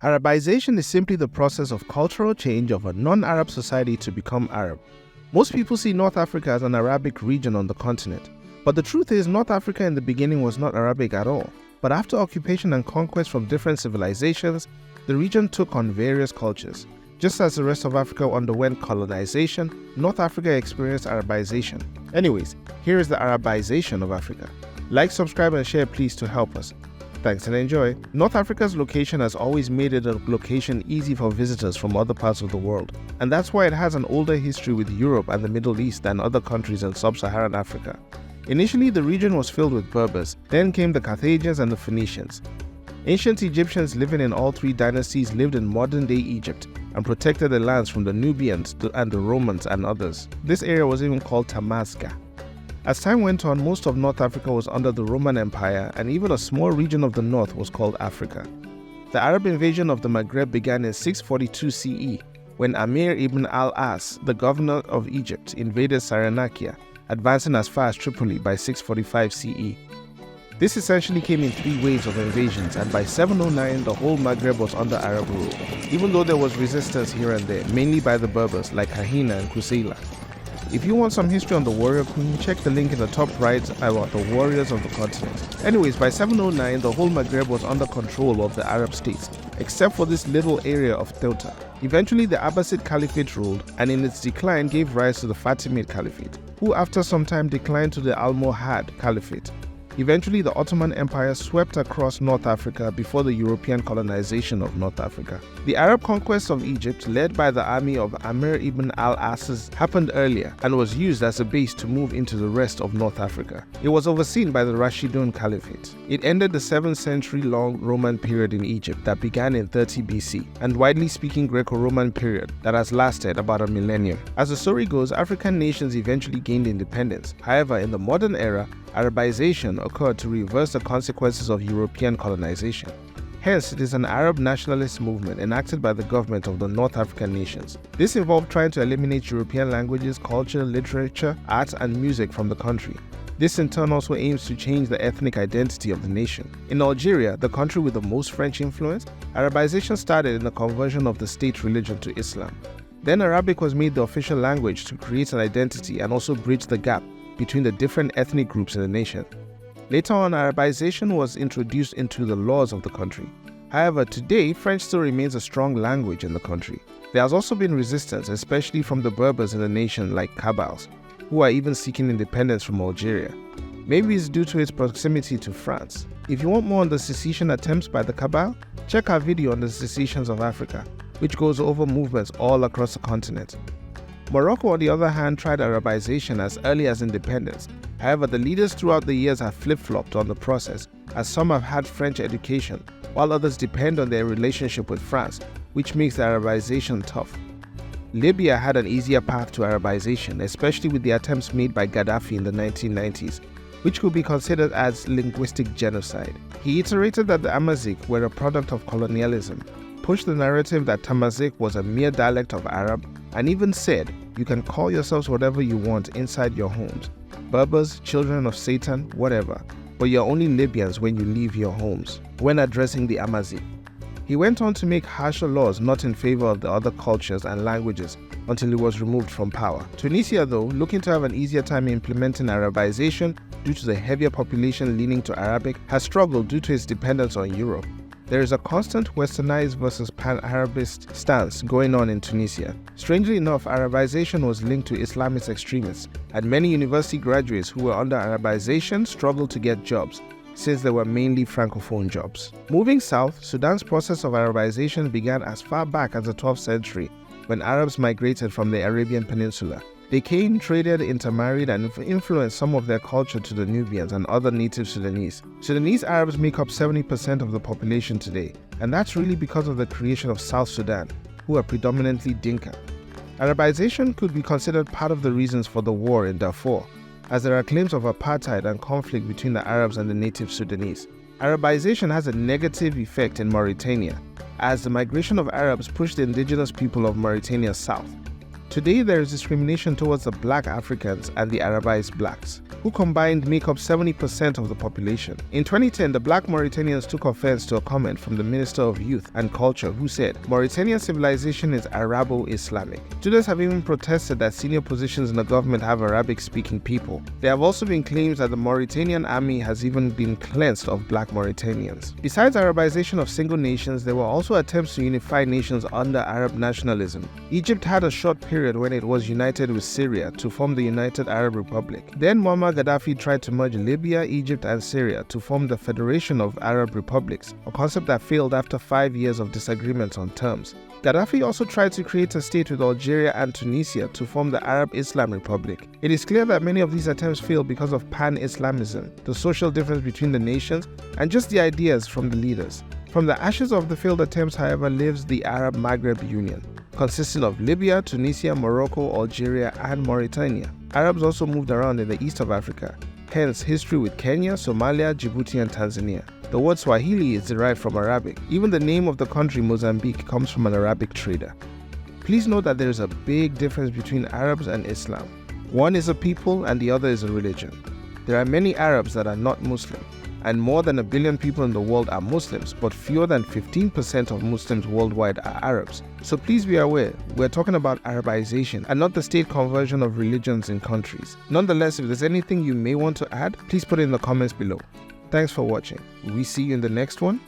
Arabization is simply the process of cultural change of a non-Arab society to become Arab. Most people see North Africa as an Arabic region on the continent, but the truth is North Africa in the beginning was not Arabic at all. But after occupation and conquest from different civilizations, the region took on various cultures. Just as the rest of Africa underwent colonization, North Africa experienced Arabization. Anyways, here is the Arabization of Africa. Like, subscribe and share please to help us. Thanks and enjoy. North Africa's location has always made it a location easy for visitors from other parts of the world, and that's why it has an older history with Europe and the Middle East than other countries in sub-Saharan Africa. Initially, the region was filled with Berbers, then came the Carthaginians and the Phoenicians. Ancient Egyptians living in all three dynasties lived in modern-day Egypt and protected the lands from the Nubians and the Romans and others. This area was even called Tamazgha. As time went on, most of North Africa was under the Roman Empire, and even a small region of the north was called Africa. The Arab invasion of the Maghreb began in 642 CE, when Amir ibn al-As, the governor of Egypt, invaded Cyrenaica, advancing as far as Tripoli by 645 CE. This essentially came in three waves of invasions, and by 709 the whole Maghreb was under Arab rule, even though there was resistance here and there, mainly by the Berbers like Kahina and Kusayla. If you want some history on the warrior queen, check the link in the top right about the warriors of the continent. Anyways, by 709, the whole Maghreb was under control of the Arab states, except for this little area of Ceuta. Eventually, the Abbasid Caliphate ruled, and in its decline gave rise to the Fatimid Caliphate, who after some time declined to the Almohad Caliphate. Eventually, the Ottoman Empire swept across North Africa before the European colonization of North Africa. The Arab conquest of Egypt, led by the army of Amir ibn al-As, happened earlier and was used as a base to move into the rest of North Africa. It was overseen by the Rashidun Caliphate. It ended the 7th century-long Roman period in Egypt that began in 30 BC, and widely speaking Greco-Roman period that has lasted about a millennium. As the story goes, African nations eventually gained independence. However, in the modern era, Arabization occurred to reverse the consequences of European colonization. Hence, it is an Arab nationalist movement enacted by the government of the North African nations. This involved trying to eliminate European languages, culture, literature, art, and music from the country. This in turn also aims to change the ethnic identity of the nation. In Algeria, the country with the most French influence, Arabization started in the conversion of the state religion to Islam. Then Arabic was made the official language to create an identity and also bridge the gap between the different ethnic groups in the nation. Later on, Arabization was introduced into the laws of the country. However, today, French still remains a strong language in the country. There has also been resistance, especially from the Berbers in the nation like Kabals, who are even seeking independence from Algeria. Maybe it's due to its proximity to France. If you want more on the secession attempts by the Kabyle, check our video on the secessions of Africa, which goes over movements all across the continent. Morocco, on the other hand, tried Arabization as early as independence. However, the leaders throughout the years have flip-flopped on the process, as some have had French education, while others depend on their relationship with France, which makes the Arabization tough. Libya had an easier path to Arabization, especially with the attempts made by Gaddafi in the 1990s, which could be considered as linguistic genocide. He iterated that the Amazigh were a product of colonialism, pushed the narrative that Tamazight was a mere dialect of Arab, and even said, you can call yourselves whatever you want inside your homes. Berbers, children of Satan, whatever, but you're only Libyans when you leave your homes, when addressing the Amazigh. He went on to make harsher laws not in favor of the other cultures and languages until he was removed from power. Tunisia, though, looking to have an easier time implementing Arabization due to the heavier population leaning to Arabic, has struggled due to its dependence on Europe. There is a constant westernized versus pan-Arabist stance going on in Tunisia. Strangely enough, Arabization was linked to Islamist extremists, and many university graduates who were under Arabization struggled to get jobs, since they were mainly Francophone jobs. Moving south, Sudan's process of Arabization began as far back as the 12th century, when Arabs migrated from the Arabian Peninsula. They came, traded, intermarried, and influenced some of their culture to the Nubians and other native Sudanese. Sudanese Arabs make up 70% of the population today, and that's really because of the creation of South Sudan, who are predominantly Dinka. Arabization could be considered part of the reasons for the war in Darfur, as there are claims of apartheid and conflict between the Arabs and the native Sudanese. Arabization has a negative effect in Mauritania, as the migration of Arabs pushed the indigenous people of Mauritania south. Today, there is discrimination towards the Black Africans and the Arabized blacks, who combined make up 70% of the population. In 2010, the Black Mauritanians took offense to a comment from the Minister of Youth and Culture, who said, "Mauritanian civilization is Arabo-Islamic." Students have even protested that senior positions in the government have Arabic-speaking people. There have also been claims that the Mauritanian army has even been cleansed of Black Mauritanians. Besides Arabization of single nations, there were also attempts to unify nations under Arab nationalism. Egypt had a short period when it was united with Syria to form the United Arab Republic. Then Muammar Gaddafi tried to merge Libya, Egypt, and Syria to form the Federation of Arab Republics, a concept that failed after 5 years of disagreements on terms. Gaddafi also tried to create a state with Algeria and Tunisia to form the Arab Islam Republic. It is clear that many of these attempts failed because of pan-Islamism, the social difference between the nations, and just the ideas from the leaders. From the ashes of the failed attempts, however, lives the Arab Maghreb Union, consisting of Libya, Tunisia, Morocco, Algeria, and Mauritania. Arabs also moved around in the east of Africa, hence history with Kenya, Somalia, Djibouti, and Tanzania. The word Swahili is derived from Arabic. Even the name of the country, Mozambique, comes from an Arabic trader. Please note that there is a big difference between Arabs and Islam. One is a people and the other is a religion. There are many Arabs that are not Muslim, and more than 1 billion people in the world are Muslims, but fewer than 15% of Muslims worldwide are Arabs. So please be aware, we're talking about Arabization and not the state conversion of religions in countries. Nonetheless, if there's anything you may want to add, please put it in the comments below. Thanks for watching. We see you in the next one.